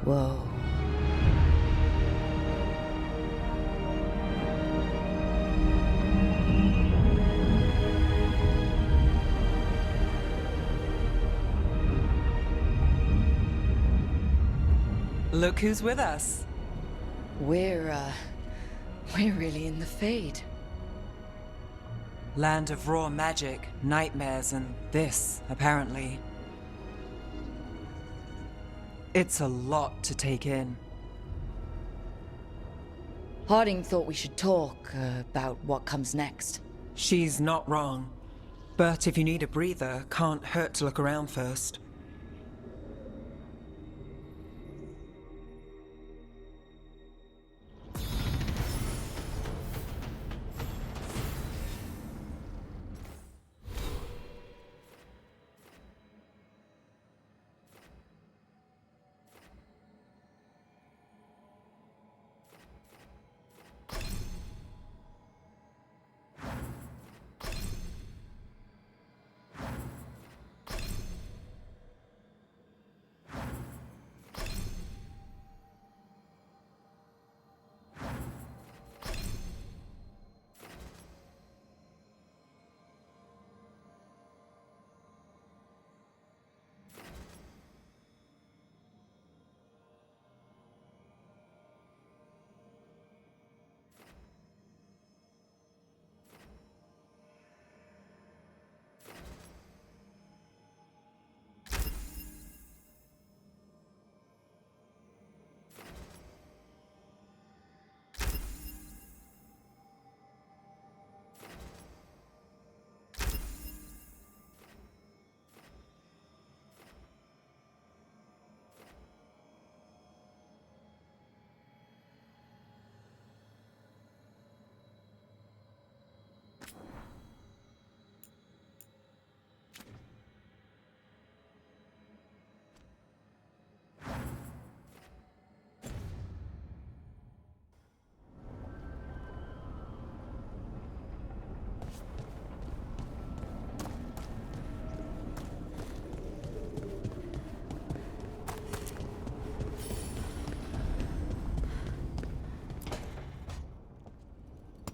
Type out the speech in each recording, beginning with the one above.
Whoa. Look who's with us. We're really in the Fade. Land of raw magic, nightmares, and this, apparently. It's a lot to take in. Harding thought we should talk about what comes next. She's not wrong. But if you need a breather, can't hurt to look around first.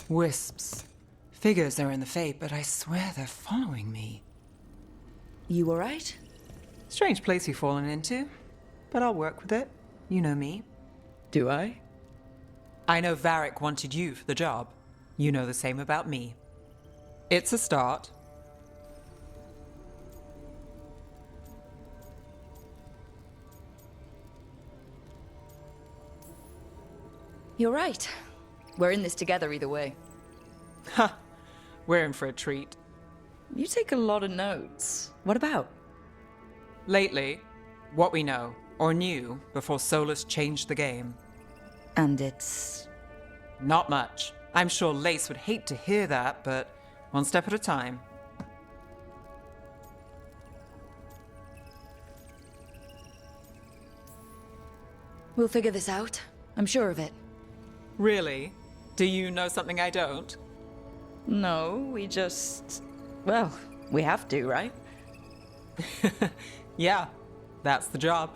Wisps. Figures are in the Fate, but I swear they're following me. You alright? Strange place you've fallen into, but I'll work with it. You know me. Do I? I know Varric wanted you for the job. You know the same about me. It's a start. You're right. We're in this together either way. Ha! We're in for a treat. You take a lot of notes. What about? Lately, what we know, or knew, before Solus changed the game. And it's... Not much. I'm sure Lace would hate to hear that, but one step at a time. We'll figure this out. I'm sure of it. Really? Do you know something I don't? No, we just... Well, we have to, right? Yeah, that's the job.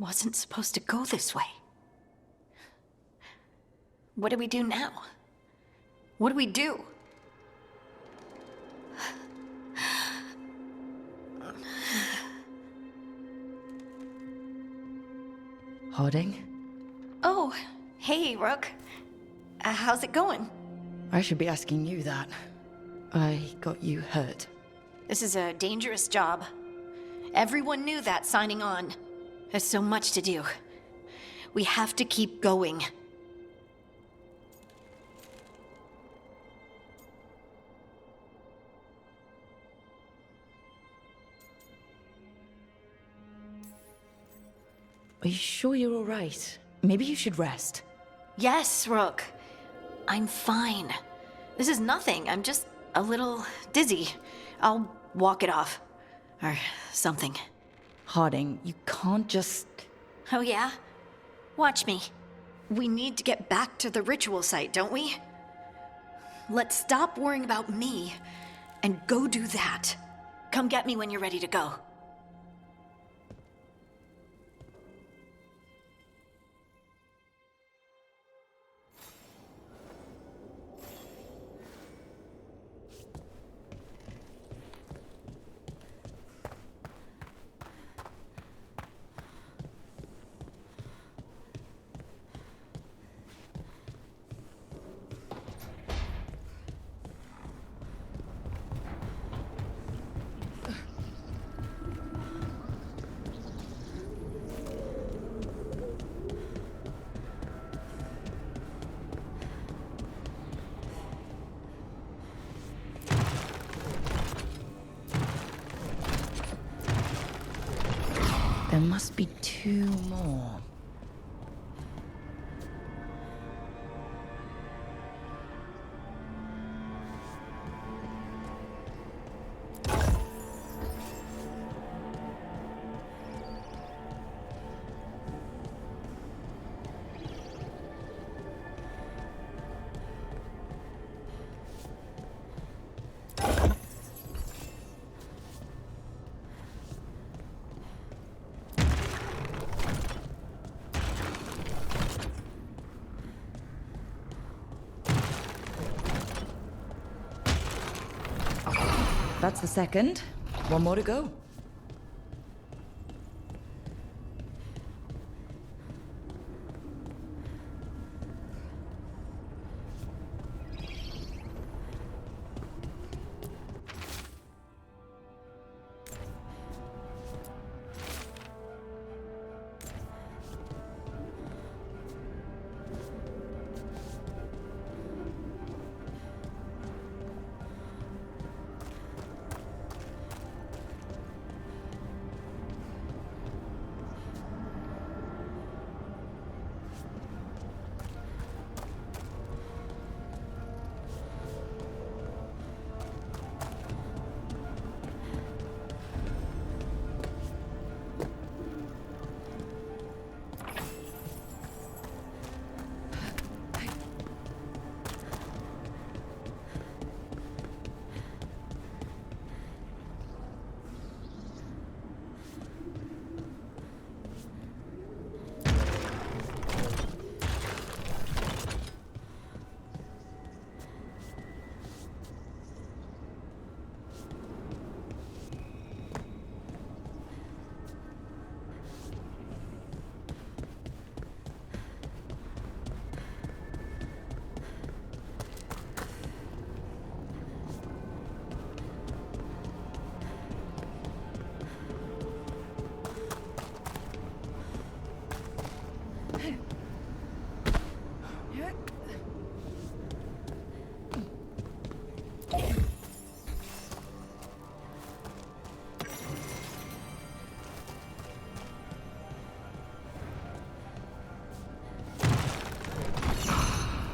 wasn't supposed to go this way. What do we do now? What do we do? Harding? Oh, hey, Rook. How's it going? I should be asking you that. I got you hurt. This is a dangerous job. Everyone knew that signing on. There's so much to do. We have to keep going. Are you sure you're all right? Maybe you should rest. Yes, Rook. I'm fine. This is nothing. I'm just a little dizzy. I'll walk it off. Or something. Harding, you can't just... Oh yeah? Watch me. We need to get back to the ritual site, don't we? Let's stop worrying about me and go do that. Come get me when you're ready to go. There must be 2 more. That's the second. 1 more to go.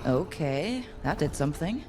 Okay, that did something.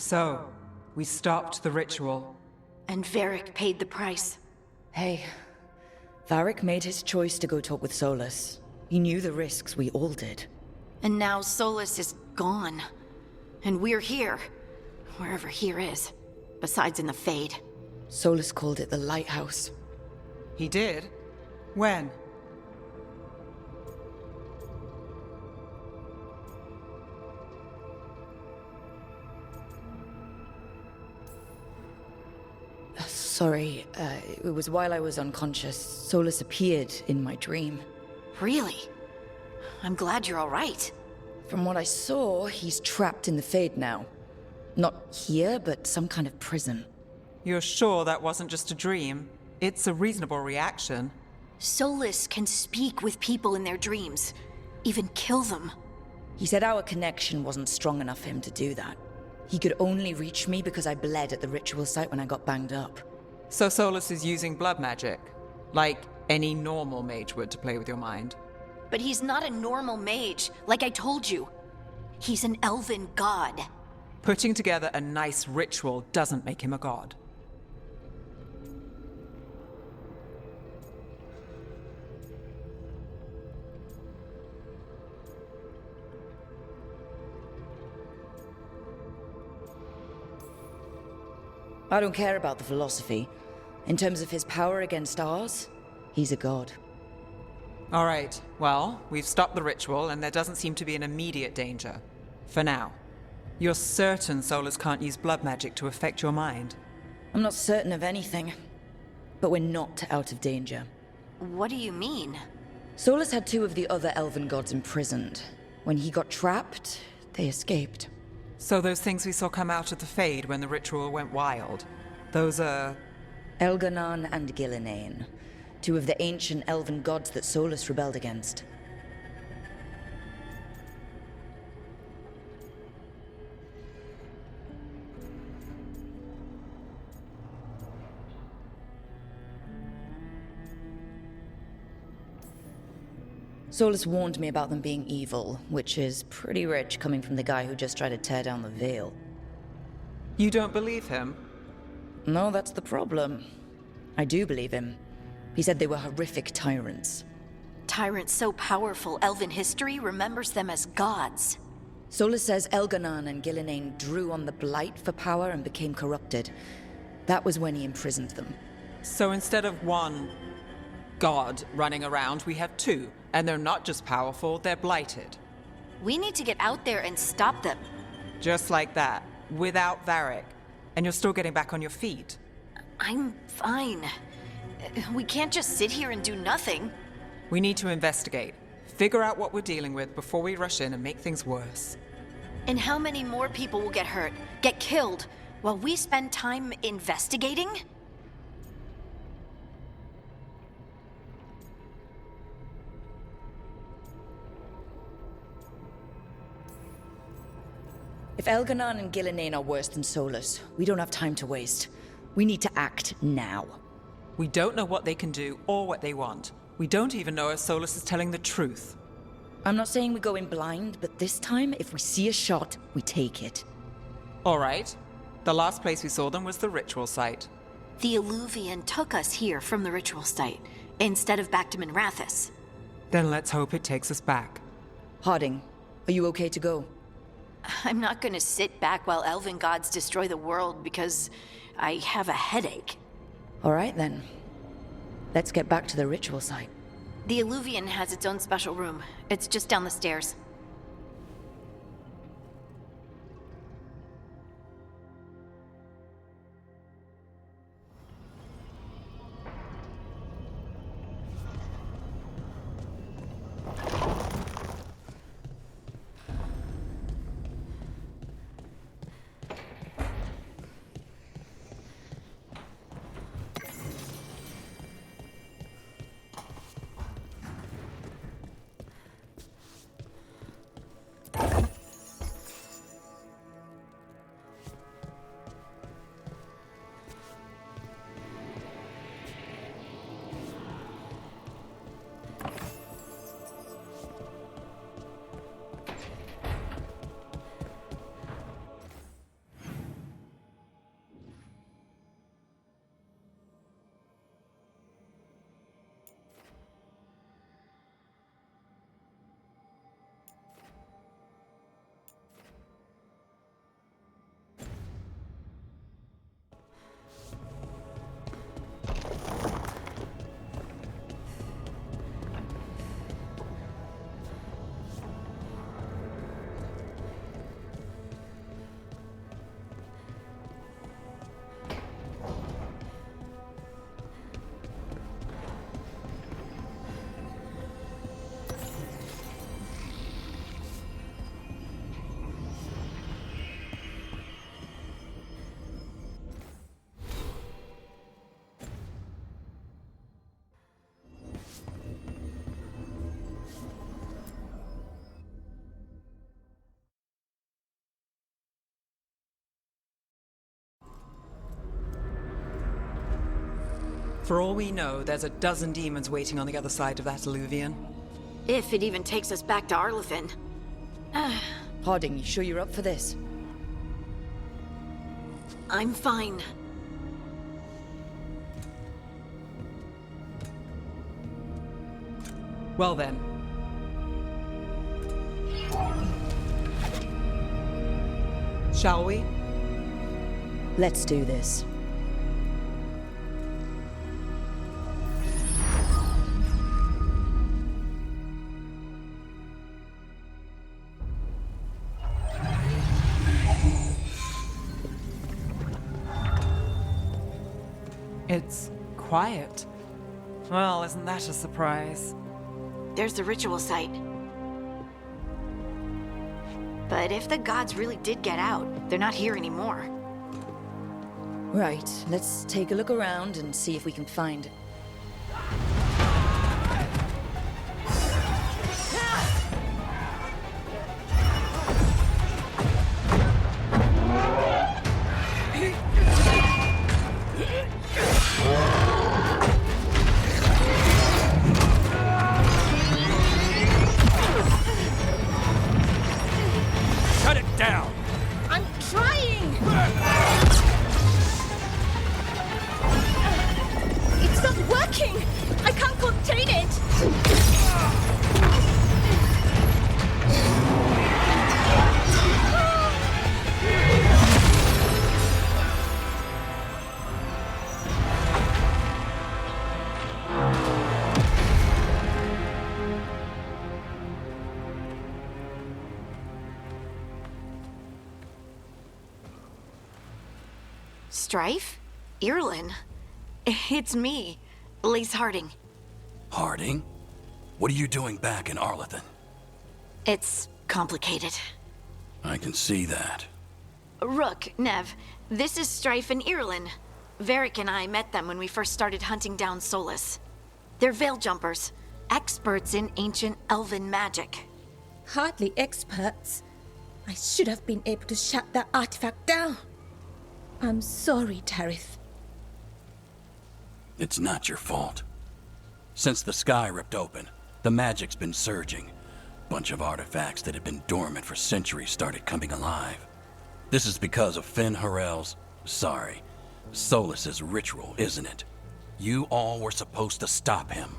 So, we stopped the ritual. And Varric paid the price. Hey, Varick made his choice to go talk with Solus. He knew the risks, we all did. And now Solus is gone. And we're here. Wherever here is. Besides in the Fade. Solus called it the Lighthouse. He did? When? Sorry, it was while I was unconscious. Solus appeared in my dream. Really? I'm glad you're all right. From what I saw, he's trapped in the Fade now. Not here, but some kind of prison. You're sure that wasn't just a dream? It's a reasonable reaction. Solus can speak with people in their dreams. Even kill them. He said our connection wasn't strong enough for him to do that. He could only reach me because I bled at the ritual site when I got banged up. So Solus is using blood magic? Like any normal mage would to play with your mind? But he's not a normal mage, like I told you. He's an elven god. Putting together a nice ritual doesn't make him a god. I don't care about the philosophy. In terms of his power against ours, he's a god. All right, well, we've stopped the ritual and there doesn't seem to be an immediate danger. For now. You're certain Solus can't use blood magic to affect your mind? I'm not certain of anything, but we're not out of danger. What do you mean? Solus had two of the other elven gods imprisoned. When he got trapped, they escaped. So those things we saw come out of the Fade when the ritual went wild, those are... Elganon and Gillinane, two of the ancient elven gods that Solus rebelled against. Solus warned me about them being evil, which is pretty rich coming from the guy who just tried to tear down the veil. You don't believe him? No, that's the problem. I do believe him. He said they were horrific tyrants. Tyrants so powerful, elven history remembers them as gods. Solus says Elganon and Gillinane drew on the Blight for power and became corrupted. That was when he imprisoned them. So instead of one god running around, we have two. And they're not just powerful, they're blighted. We need to get out there and stop them. Just like that, without Varick. And you're still getting back on your feet. I'm fine. We can't just sit here and do nothing. We need to investigate. Figure out what we're dealing with before we rush in and make things worse. And how many more people will get hurt, get killed, while we spend time investigating? If Elganon and Gillinane are worse than Solus, we don't have time to waste. We need to act now. We don't know what they can do or what they want. We don't even know if Solus is telling the truth. I'm not saying we go in blind, but this time, if we see a shot, we take it. All right. The last place we saw them was the ritual site. The Illuvian took us here from the ritual site, instead of back to Minrathous. Then let's hope it takes us back. Harding, are you okay to go? I'm not gonna sit back while elven gods destroy the world because I have a headache. All right, then. Let's get back to the ritual site. The Illuvian has its own special room. It's just down the stairs. For all we know, there's a dozen demons waiting on the other side of that alluvion. If it even takes us back to Arlethan. Harding, you sure you're up for this? I'm fine. Well then. Shall we? Let's do this. It's quiet. Well, isn't that a surprise? There's the ritual site. But if the gods really did get out, they're not here anymore. Right, let's take a look around and see if we can find it. Shut it down! I'm trying! It's not working! I can't contain it! Strife? Irlin? It's me, Lise Harding. Harding? What are you doing back in Arlethan? It's complicated. I can see that. Rook, Nev, this is Strife and Irlin. Varric and I met them when we first started hunting down Solus. They're veil jumpers, experts in ancient elven magic. Hardly experts. I should have been able to shut that artifact down. I'm sorry, Tarith. It's not your fault. Since the sky ripped open, the magic's been surging. Bunch of artifacts that had been dormant for centuries started coming alive. This is because of Finn Harel's, Solus's ritual, isn't it? You all were supposed to stop him.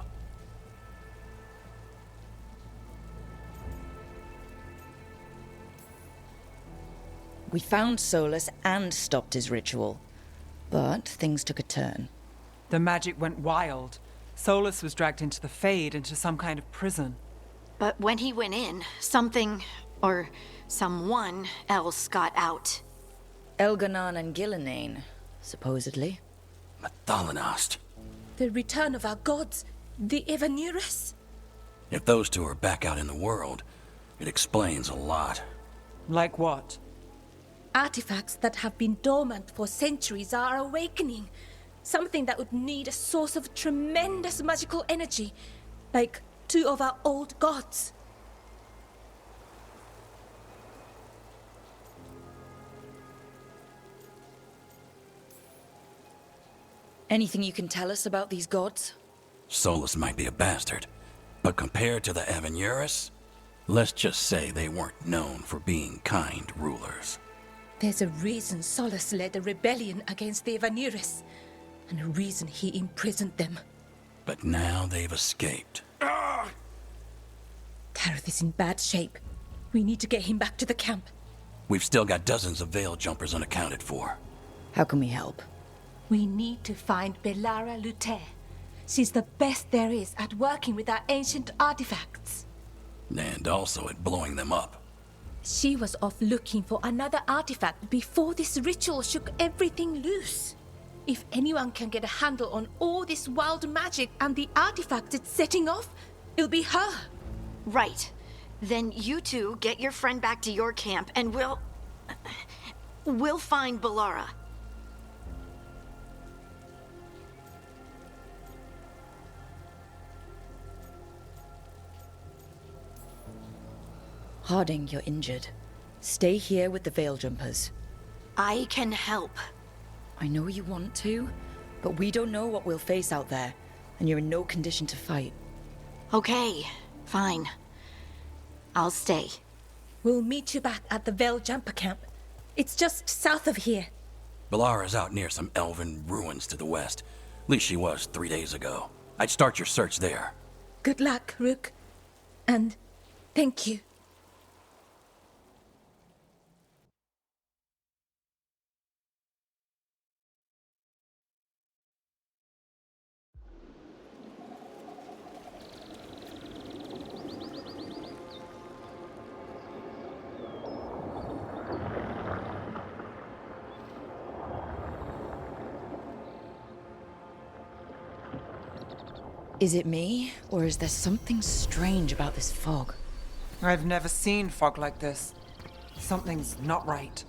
We found Solus and stopped his ritual. But things took a turn. The magic went wild. Solus was dragged into the Fade, into some kind of prison. But when he went in, something, or someone else got out. Elganon and Gillenane, supposedly. Mathalanost. The return of our gods, the Evanurus. If those two are back out in the world, it explains a lot. Like what? Artifacts that have been dormant for centuries are awakening. Something that would need a source of tremendous magical energy, like two of our old gods. Anything you can tell us about these gods? Solus might be a bastard, but compared to the Evanurus, let's just say they weren't known for being kind rulers. There's a reason Solus led a rebellion against the Evanurus, and a reason he imprisoned them. But now they've escaped. Tarith is in bad shape. We need to get him back to the camp. We've still got dozens of veil jumpers unaccounted for. How can we help? We need to find Belara Luther. She's the best there is at working with our ancient artifacts. And also at blowing them up. She was off looking for another artifact before this ritual shook everything loose. If anyone can get a handle on all this wild magic and the artifacts it's setting off, it'll be her. Right. Then you two get your friend back to your camp and we'll find Belara. Harding, you're injured. Stay here with the veil jumpers. I can help. I know you want to, But we don't know what we'll face out there, and you're in no condition to fight. Okay, fine. I'll stay. We'll meet you back at the Veilguard camp. It's just south of here. Balara's out near some elven ruins to the west. At least she was 3 days ago. I'd start your search there. Good luck, Rook. And thank you. Is it me, or is there something strange about this fog? I've never seen fog like this. Something's not right.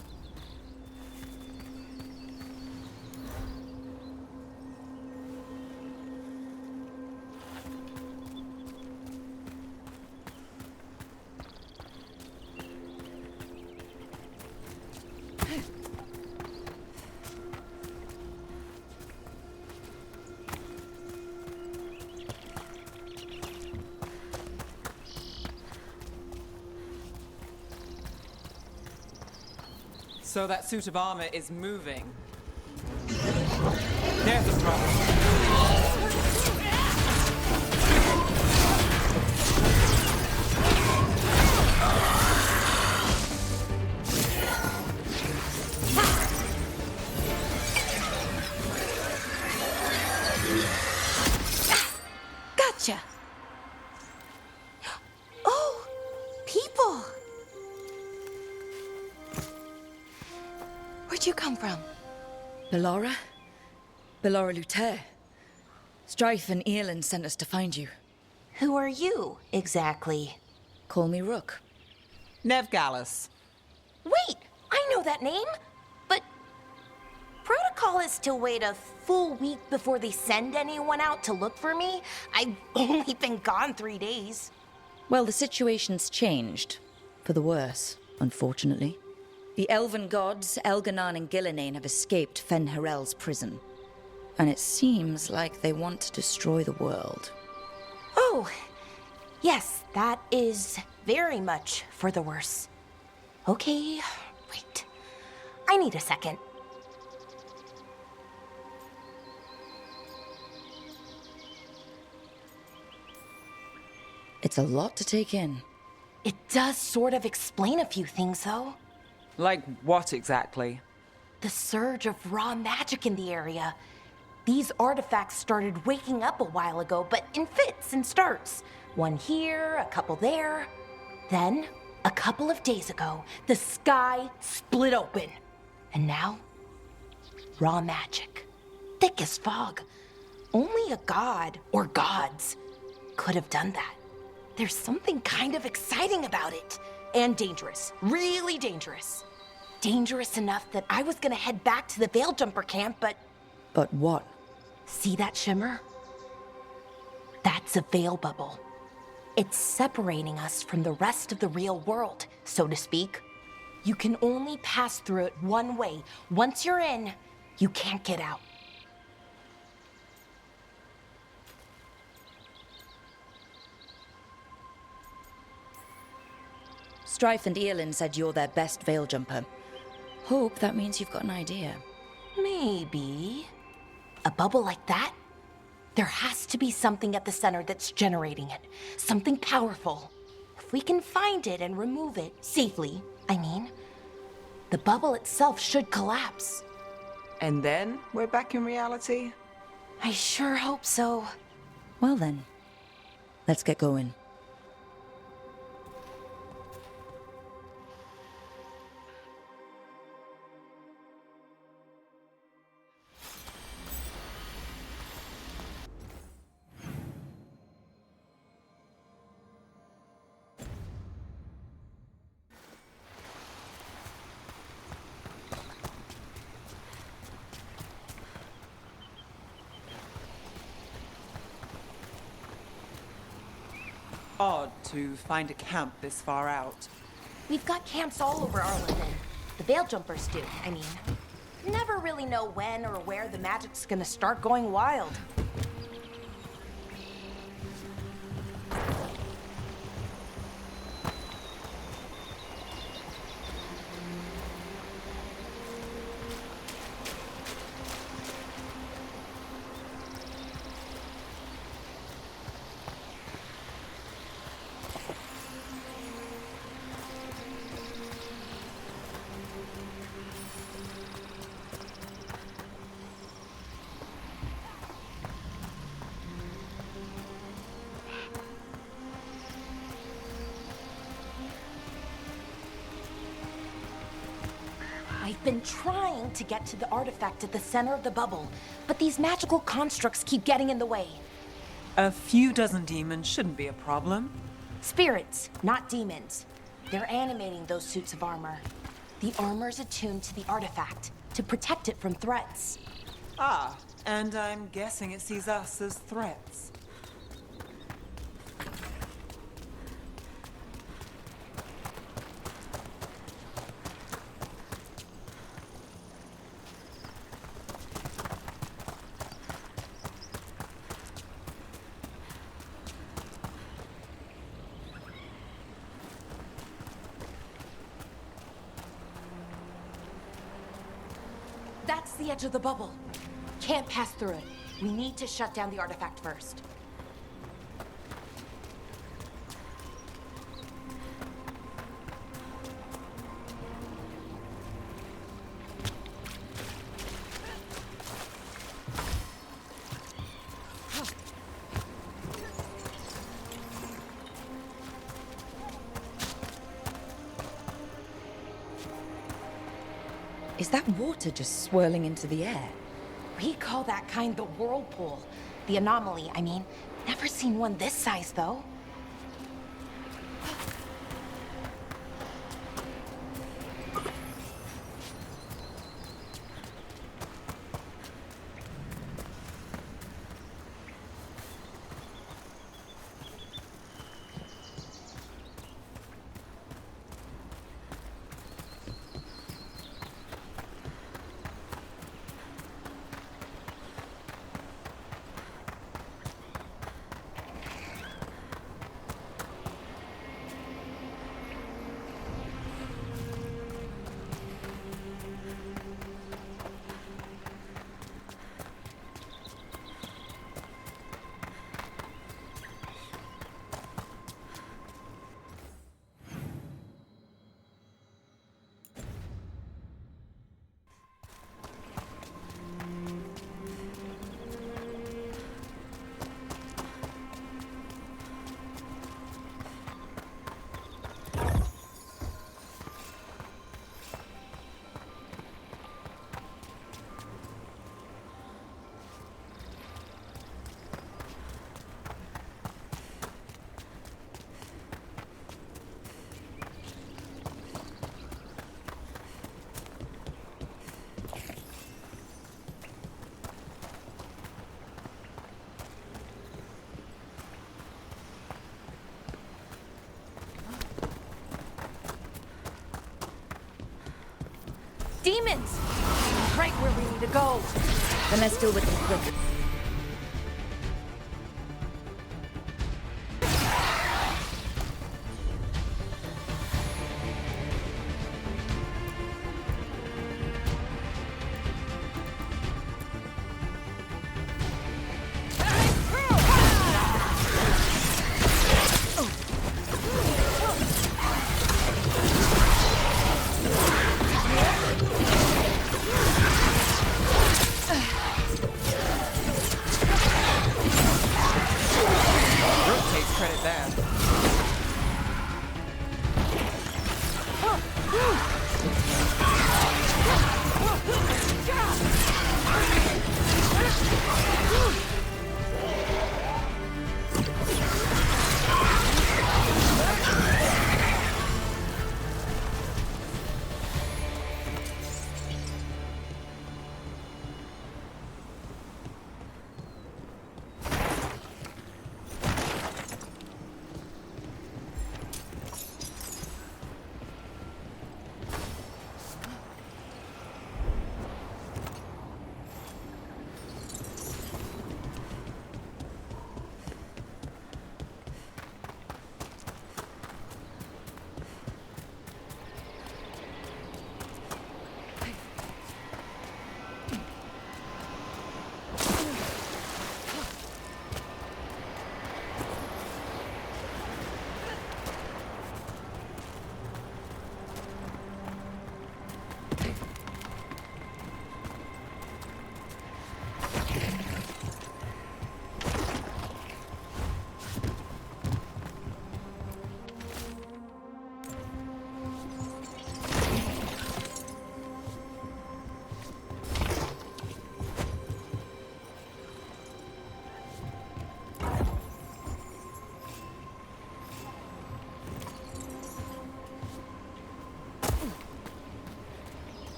So that suit of armor is moving. There's a problem. Gotcha. Oh, people. Where'd you come from? Bellara? Bellara Luther. Strife and Earlin sent us to find you. Who are you, exactly? Call me Rook. Nev Gallus. Wait, I know that name! But protocol is to wait a full week before they send anyone out to look for me. I've only been gone 3 days. Well, the situation's changed. For the worse, unfortunately. The elven gods, Elganan and Gillinane, have escaped Fen-Harel's prison. And it seems like they want to destroy the world. Oh, yes, that is very much for the worse. Okay, wait. I need a second. It's a lot to take in. It does sort of explain a few things, though. Like what exactly? The surge of raw magic in the area. These artifacts started waking up a while ago, but in fits and starts. One here, a couple there. Then, a couple of days ago, the sky split open. And now, raw magic. Thick as fog. Only a god, or gods, could have done that. There's something kind of exciting about it. And dangerous. Really dangerous. Dangerous enough that I was gonna head back to the Veilguard camp, but... But what? See that shimmer? That's a veil bubble. It's separating us from the rest of the real world, so to speak. You can only pass through it one way. Once you're in, you can't get out. Strife and Earlin said you're their best veil jumper. Hope that means you've got an idea. Maybe. A bubble like that? There has to be something at the center that's generating it. Something powerful. If we can find it and remove it, safely, I mean, the bubble itself should collapse. And then we're back in reality? I sure hope so. Well then, let's get going. Odd to find a camp this far out. We've got camps all over Arlington. The Veil Jumpers do, I mean. Never really know when or where the magic's gonna start going wild. I've been trying to get to the artifact at the center of the bubble, but these magical constructs keep getting in the way. A few dozen demons shouldn't be a problem. Spirits, not demons. They're animating those suits of armor. The armor's attuned to the artifact to protect it from threats. Ah, and I'm guessing it sees us as threats. That's the edge of the bubble. Can't pass through it. We need to shut down the artifact first. Is that water just swirling into the air? We call that kind the whirlpool. The anomaly, I mean. Never seen one this size, though. Demons! Right where we need to go. Then let's deal with them quick.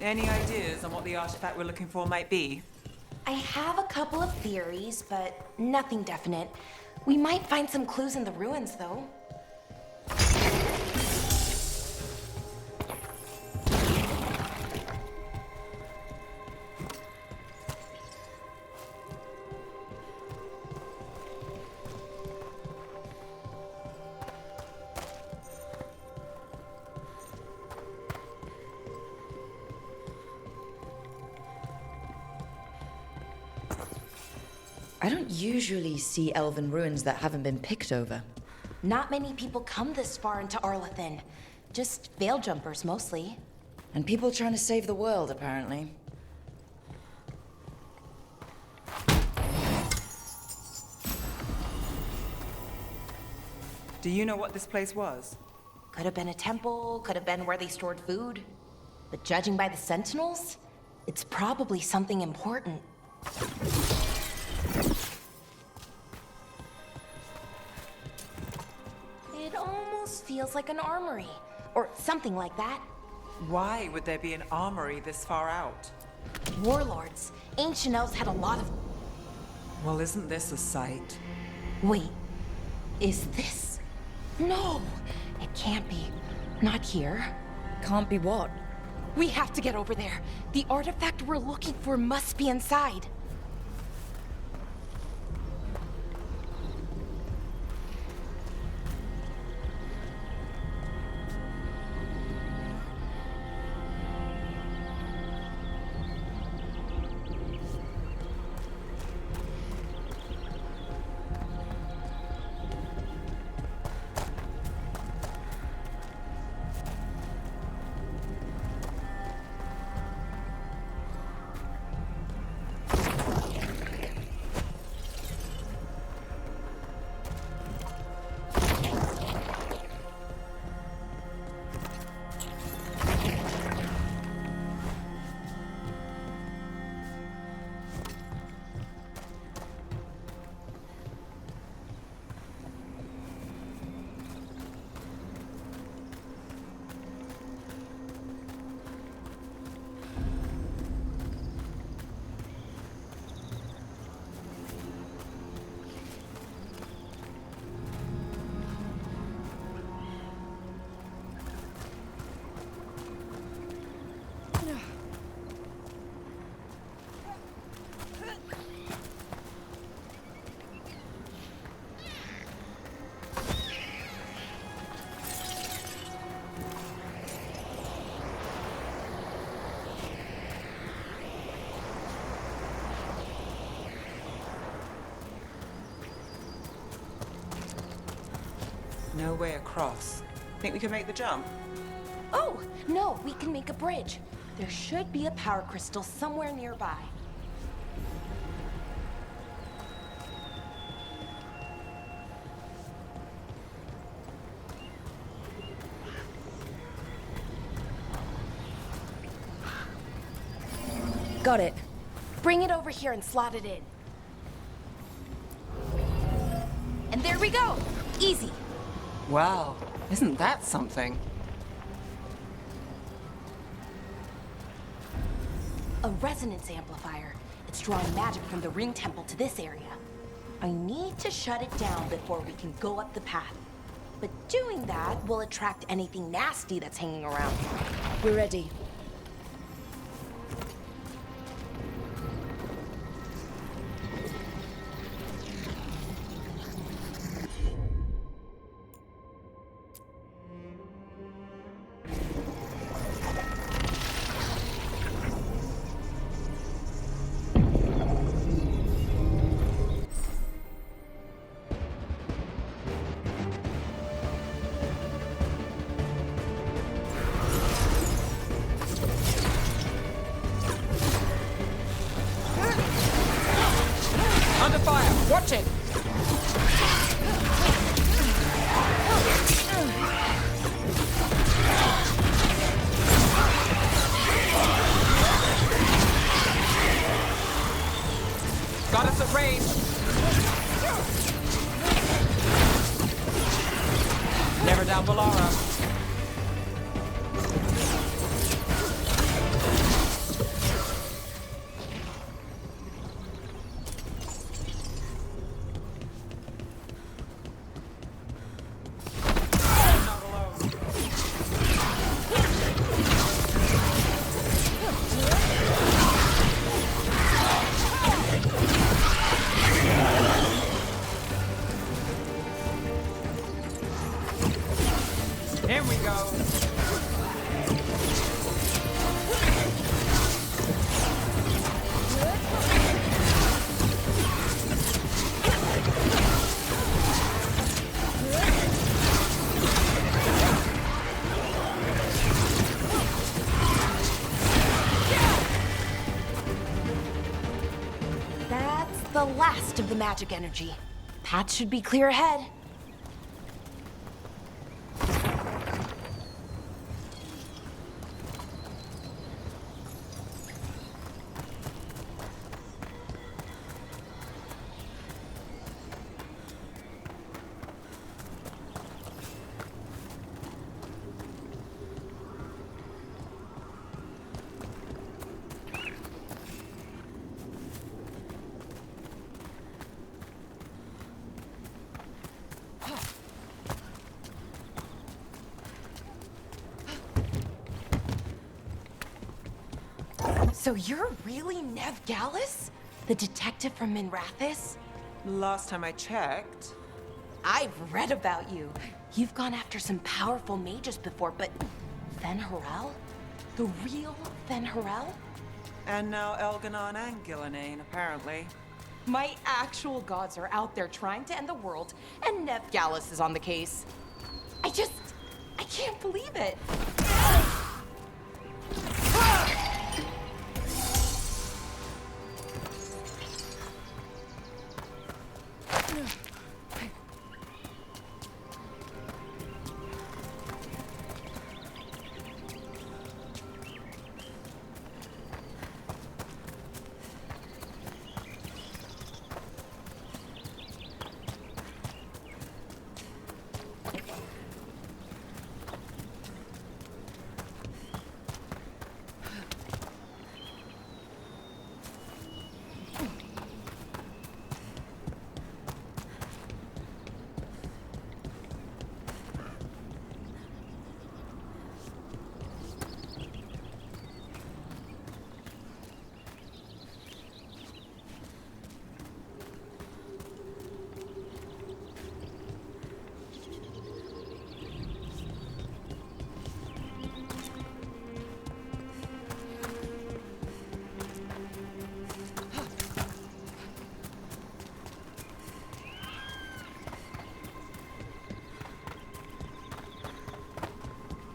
Any ideas on what the artifact we're looking for might be? I have a couple of theories, but nothing definite. We might find some clues in the ruins, though. I don't usually see elven ruins that haven't been picked over. Not many people come this far into Arlathan. Just veil jumpers, mostly. And people trying to save the world, apparently. Do you know what this place was? Could have been a temple, could have been where they stored food. But judging by the sentinels, it's probably something important. It almost feels like an armory, or something like that. Why would there be an armory this far out? Warlords. Ancient elves had a lot of... Well, isn't this a sight? Wait, is this? No, it can't be. Not here. Can't be what? We have to get over there. The artifact we're looking for must be inside. No way across. Think we can make the jump? Oh, no, we can make a bridge. There should be a power crystal somewhere nearby. Got it. Bring it over here and slot it in. And there we go! Easy. Wow, isn't that something? A resonance amplifier. It's drawing magic from the ring temple to this area. I need to shut it down before we can go up the path. But doing that will attract anything nasty that's hanging around. We're ready. Under fire! Watch it! Got us at range! Never down Valara. last of the magic energy. Path should be clear ahead. So you're really Nev Gallus? The detective from Minrathis? Last time I checked. I've read about you. You've gone after some powerful mages before, but Fen Harel? The real Fen Harel? And now Elganon and Gillinane, apparently. My actual gods are out there trying to end the world, and Nev Gallus is on the case. I can't believe it.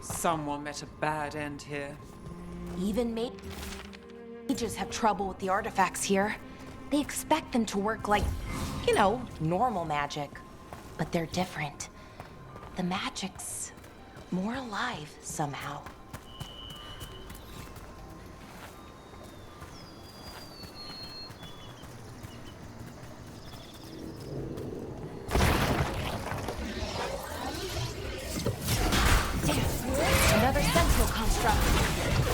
Someone met a bad end here. Even mages have trouble with the artifacts here. They expect them to work like, normal magic. But they're different. The magic's more alive somehow. Another central construct.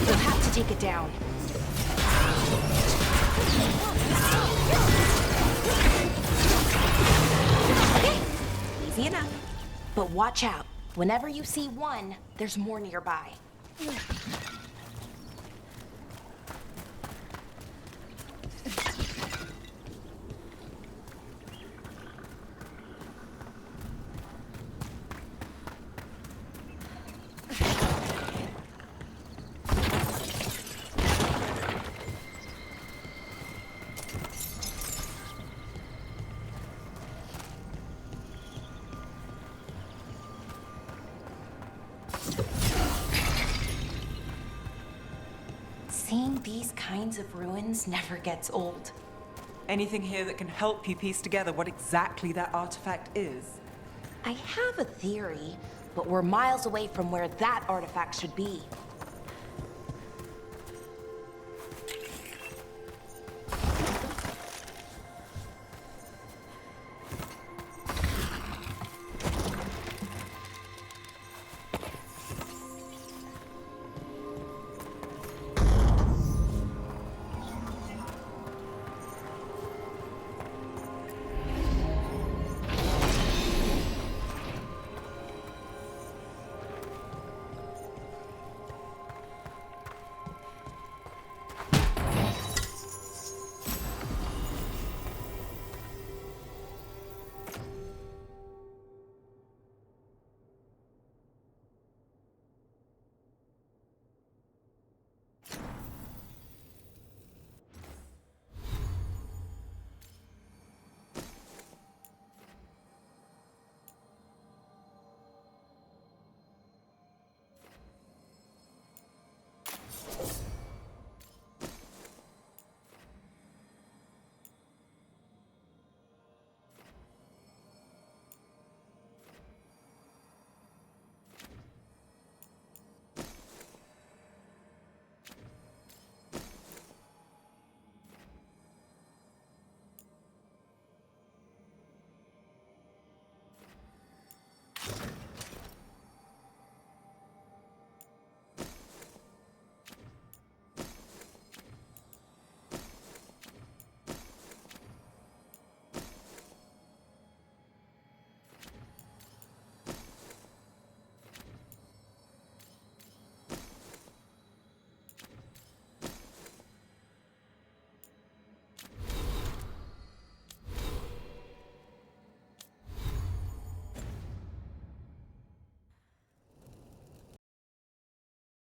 We'll have to take it down. Okay, easy enough. But watch out. Whenever you see one, there's more nearby. Seeing these kinds of ruins never gets old. Anything here that can help you piece together what exactly that artifact is? I have a theory, but we're miles away from where that artifact should be.